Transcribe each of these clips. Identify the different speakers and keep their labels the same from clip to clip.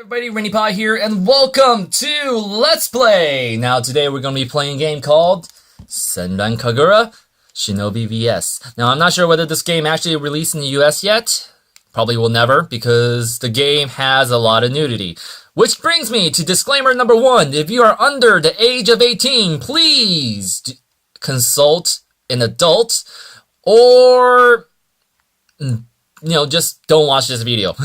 Speaker 1: Everybody, RinniePie here, and welcome to Let's Play! Now today we're going to be playing a game called Senran Kagura Shinovi vs. Now I'm not sure whether this game actually released in the US yet. Probably will never, because the game has a lot of nudity. Which brings me to disclaimer number 1. If you are under the age of 18, please consult an adult, or, just don't watch this video.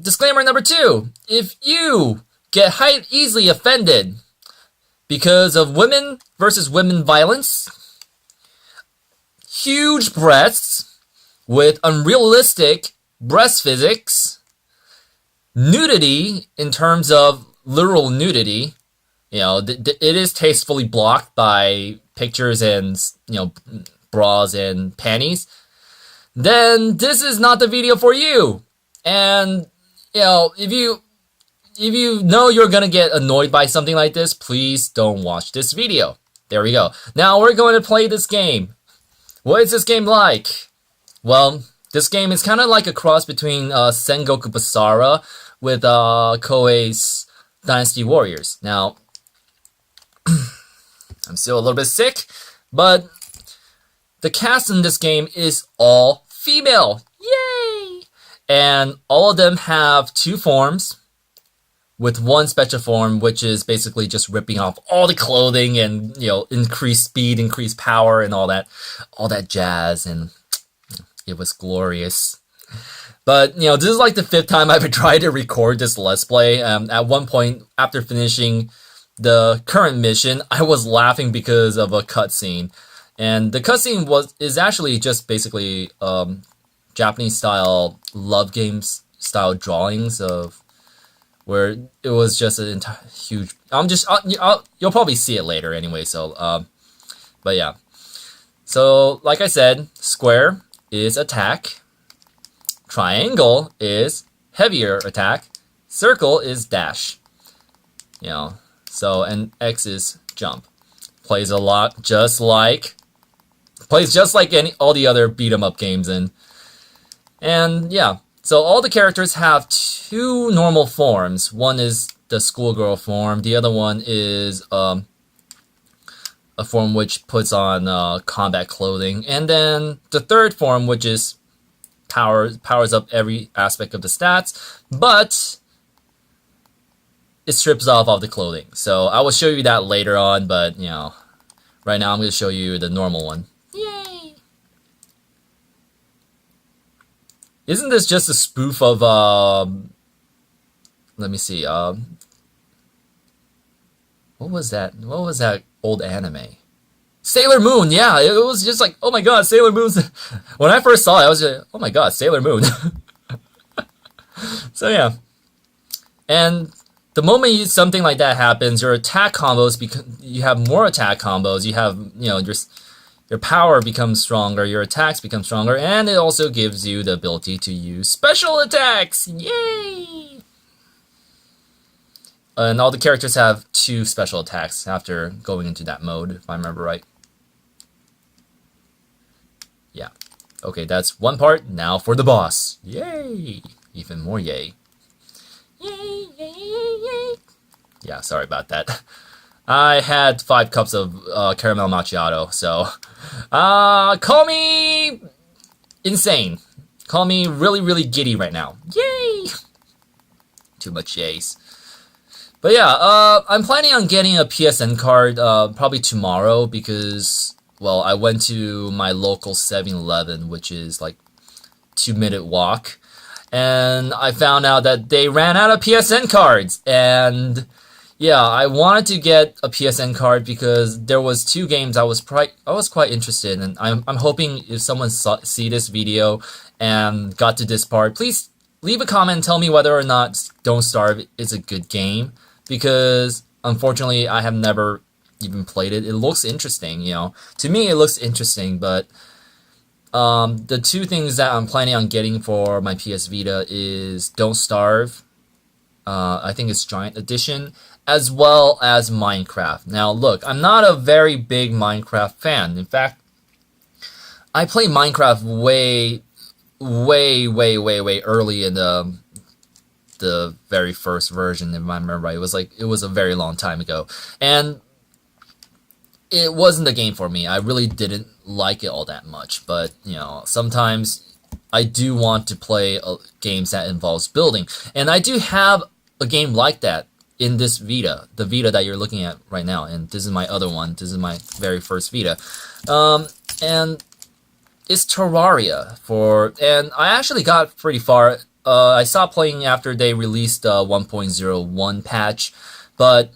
Speaker 1: Disclaimer number 2. If you get easily offended because of women versus women violence, huge breasts with unrealistic breast physics, nudity in terms of literal nudity, it is tastefully blocked by pictures and, bras and panties, then this is not the video for you. And, if you know you're gonna get annoyed by something like this, please don't watch this video. There we go. Now we're going to play this game. What is this game like? Well, this game is kind of like a cross between Sengoku Basara with Koei's Dynasty Warriors. Now, I'm still a little bit sick, but the cast in this game is all female. Yay! And all of them have 2 forms, with one special form, which is basically just ripping off all the clothing and, increase speed, increase power, and all that jazz, and it was glorious. But, this is like the 5th time I've tried to record this Let's Play. At one point, after finishing the current mission, I was laughing because of a cutscene. And the cutscene is actually just basically, Japanese-style love games style drawings of where it was just an entire huge. You'll probably see it later anyway. So, but yeah. So, like I said, square is attack, triangle is heavier attack, circle is dash. So and X is jump. Plays just like all the other beat 'em up games and yeah, so all the characters have 2 normal forms. One is the schoolgirl form. The other one is a form which puts on combat clothing. And then the 3rd form, which is powers up every aspect of the stats, but it strips off all the clothing. So I will show you that later on, but right now I'm going to show you the normal one. Yay! Isn't this just a spoof of, let me see, what was that? What was that old anime? Sailor Moon, yeah, it was just like, oh my god, Sailor Moon's... When I first saw it, I was like, oh my god, Sailor Moon. So yeah. And the moment something like that happens, your attack combos, you have more attack combos, you have, your power becomes stronger, your attacks become stronger, and it also gives you the ability to use special attacks! Yay! And all the characters have 2 special attacks after going into that mode, if I remember right. Yeah. Okay, that's one part. Now for the boss. Yay! Even more yay. Yay, yay, yay, yay. Yeah, sorry about that. I had 5 cups of caramel macchiato, so call me insane. Call me really, really giddy right now. Yay! Too much yays. But yeah, I'm planning on getting a PSN card probably tomorrow because, well, I went to my local 7-Eleven, which is like 2-minute walk, and I found out that they ran out of PSN cards, and yeah, I wanted to get a PSN card because there was 2 games I was quite interested in. I'm hoping if someone see this video and got to this part, please leave a comment and tell me whether or not Don't Starve is a good game, because unfortunately I have never even played it. It looks interesting, To me it looks interesting, but the 2 things that I'm planning on getting for my PS Vita is Don't Starve, I think it's Giant Edition, as well as Minecraft. Now look, I'm not a very big Minecraft fan. In fact, I played Minecraft way early in the the very first version, if I remember right. It was a very long time ago, and it wasn't the game for me. I really didn't like it all that much. But sometimes I do want to play games that involves building, and I do have a game like that in this Vita, the Vita that you're looking at right now. And this is my other one. This is my very first Vita, and it's Terraria and I actually got pretty far. I stopped playing after they released 1.01 patch, but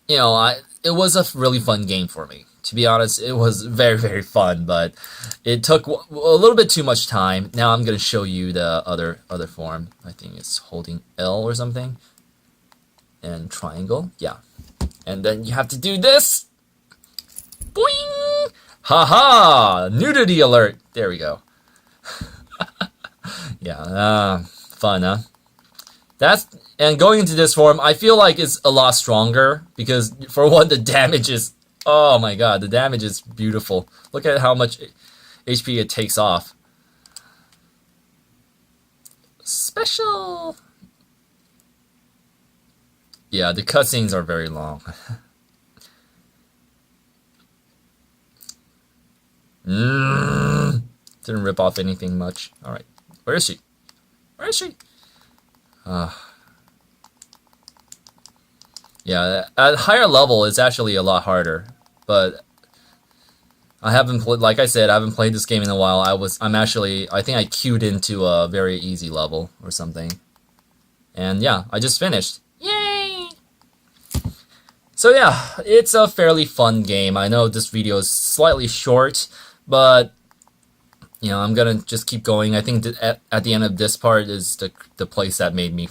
Speaker 1: it was a really fun game for me. To be honest, it was very, very fun, but it took a little bit too much time. Now I'm gonna show you the other form. I think it's holding L or something, and triangle. Yeah, and then you have to do this. Boing! Haha! Nudity alert! There we go. Yeah, fun, huh? And going into this form, I feel like it's a lot stronger because, for one, the damage is... Oh my god, the damage is beautiful. Look at how much HP it takes off. Special! Yeah, the cutscenes are very long. Didn't rip off anything much. Alright. Where is she? Where is she? Yeah, at higher level, it's actually a lot harder. But I haven't played, like I said, I haven't played this game in a while. I think I queued into a very easy level or something. And yeah, I just finished. Yay! So yeah, it's a fairly fun game. I know this video is slightly short, but I'm gonna just keep going. I think at the end of this part is the place that made me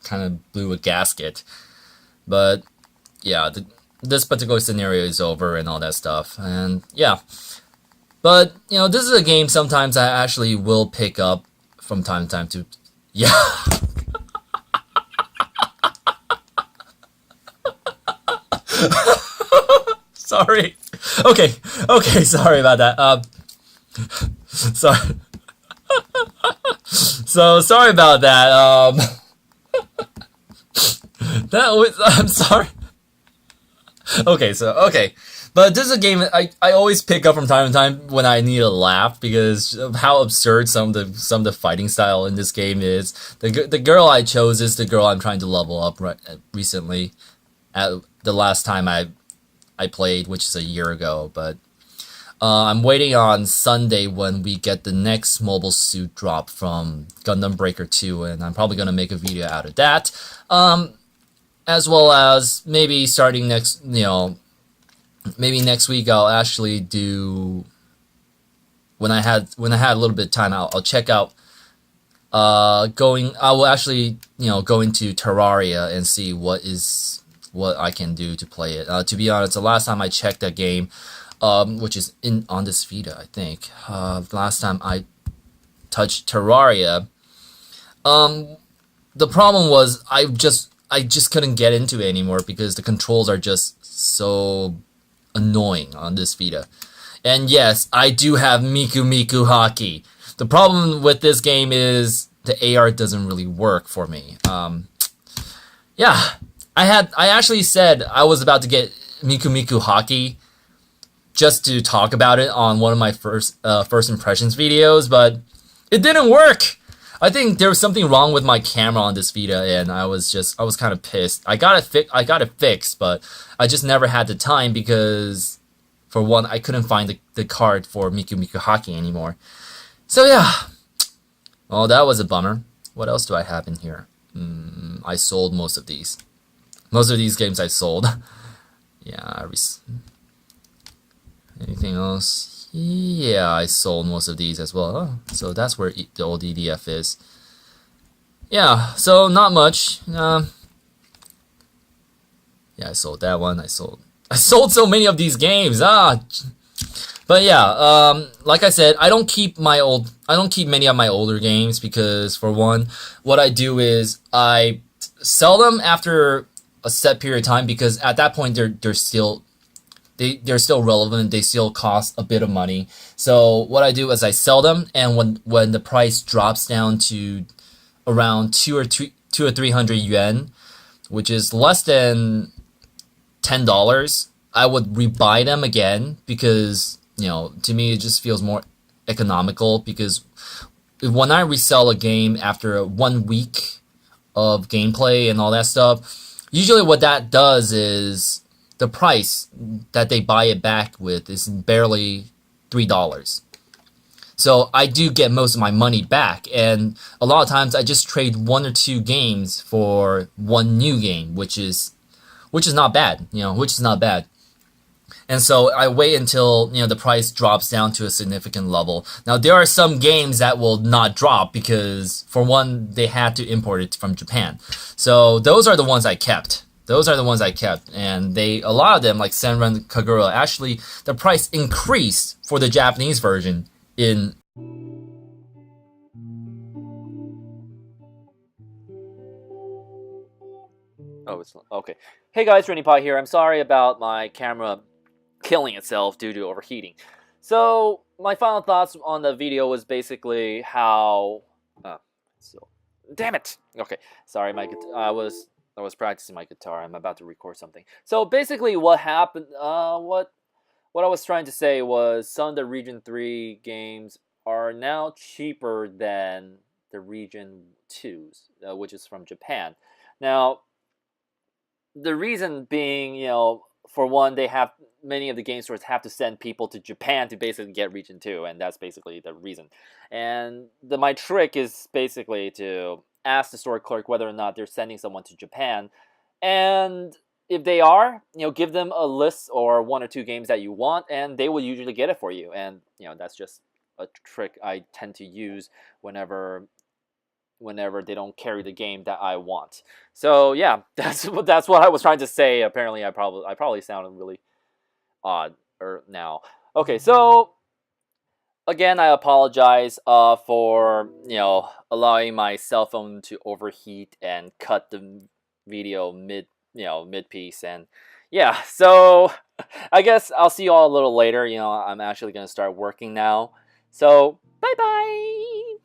Speaker 1: kind of blew a gasket. But yeah, this particular scenario is over and all that stuff, and yeah. But this is a game sometimes I actually will pick up from time to time to, yeah. Sorry. Okay, sorry about that. Sorry. So sorry about that. I'm sorry. Okay. But this is a game I always pick up from time to time when I need a laugh because of how absurd some of the fighting style in this game is. The girl I chose is the girl I'm trying to level up recently. At the last time I played, which is a year ago, but I'm waiting on Sunday when we get the next mobile suit drop from Gundam Breaker 2, and I'm probably gonna make a video out of that. As well as maybe starting maybe next week I'll actually do, when I had a little bit of time, I'll check out I will actually go into Terraria and see what I can do to play it. To be honest, the last time I checked that game, which is on this Vita, I think, last time I touched Terraria, the problem was I just couldn't get into it anymore because the controls are just so annoying on this Vita. And yes, I do have Miku Miku Hockey. The problem with this game is the AR doesn't really work for me. Yeah, I actually said I was about to get Miku Miku Hockey just to talk about it on one of my first impressions videos, but it didn't work. I think there was something wrong with my camera on this Vita, and I was kind of pissed. I got it fixed, but I just never had the time because, for one, I couldn't find the card for Miku Miku Hockey anymore. So yeah, well, that was a bummer. What else do I have in here? I sold most of these. Most of these games I sold. Yeah, anything else? Yeah, I sold most of these as well. Oh, so that's where the old EDF is. Yeah, so not much. Yeah, I sold that one. I sold so many of these games. But yeah, like I said, I don't keep many of my older games because, for one, what I do is I sell them after a set period of time because at that point they're still relevant. They still cost a bit of money. So what I do is I sell them, and when the price drops down to around 2 or 300 yuan, which is less than $10, I would rebuy them again because, to me, it just feels more economical. Because when I resell a game after 1 week of gameplay and all that stuff, usually what that does is the price that they buy it back with is barely $3. So I do get most of my money back, and a lot of times I just trade 1 or 2 games for one new game, which is not bad, which is not bad. And so I wait until, the price drops down to a significant level. Now, there are some games that will not drop because, for one, they had to import it from Japan. So those are the ones I kept. And a lot of them, like Senran Kagura, actually, the price increased for the Japanese version in... Oh, it's not. Okay. Hey guys, RinniePie here. I'm sorry about my camera killing itself due to overheating. So my final thoughts on the video was basically how damn it. Okay, sorry, I was practicing my guitar. I'm about to record something. So basically what happened, what I was trying to say was some of the Region 3 games are now cheaper than the Region 2s, which is from Japan. Now, the reason being, for one, many of the game stores have to send people to Japan to basically get Region 2, and that's basically the reason. And my trick is basically to ask the store clerk whether or not they're sending someone to Japan, and if they are, give them a list or 1 or 2 games that you want, and they will usually get it for you. And that's just a trick I tend to use whenever they don't carry the game that I want. So yeah, that's what I was trying to say. Apparently, I probably sounded really odd now. Okay, so again, I apologize for allowing my cell phone to overheat and cut the video mid piece. And yeah, so I guess I'll see you all a little later. I'm actually gonna start working now. So bye bye.